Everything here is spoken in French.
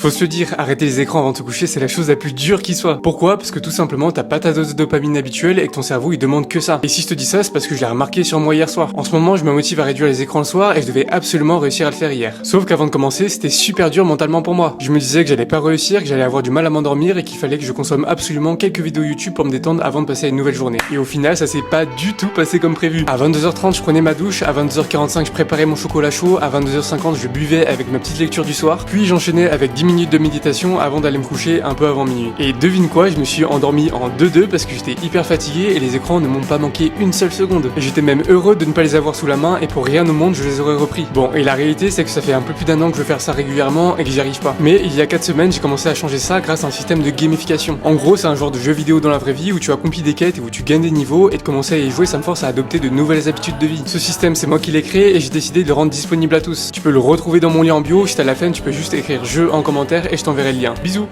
Faut se le dire, arrêter les écrans avant de te coucher, c'est la chose la plus dure qui soit. Pourquoi? Parce que tout simplement, t'as pas ta dose de dopamine habituelle et que ton cerveau il demande que ça. Et si je te dis ça, c'est parce que je l'ai remarqué sur moi hier soir. En ce moment, je me motive à réduire les écrans le soir et je devais absolument réussir à le faire hier. Sauf qu'avant de commencer, c'était super dur mentalement pour moi. Je me disais que j'allais pas réussir, que j'allais avoir du mal à m'endormir et qu'il fallait que je consomme absolument quelques vidéos YouTube pour me détendre avant de passer à une nouvelle journée. Et au final, ça s'est pas du tout passé comme prévu. À 22h30, je prenais ma douche, à 22h45, je préparais mon chocolat chaud, à 22h50, je buvais avec ma petite lecture du soir, puis j'enchaînais avec 10 minutes de méditation avant d'aller me coucher un peu avant minuit. Et devine quoi, je me suis endormi en 2-2 parce que j'étais hyper fatigué et les écrans ne m'ont pas manqué une seule seconde. Et j'étais même heureux de ne pas les avoir sous la main et pour rien au monde je les aurais repris. Bon, et la réalité c'est que ça fait un peu plus d'un an que je veux faire ça régulièrement et que j'y arrive pas. Mais il y a 4 semaines, j'ai commencé à changer ça grâce à un système de gamification. En gros, c'est un genre de jeu vidéo dans la vraie vie où tu accomplis des quêtes et où tu gagnes des niveaux et de commencer à y jouer, ça me force à adopter de nouvelles habitudes de vie. Ce système, c'est moi qui l'ai créé et j'ai décidé de le rendre disponible à tous. Tu peux le retrouver dans mon lien en bio, si t'as la flemme, tu peux juste écrire jeu en commentaire et je t'enverrai le lien. Bisous.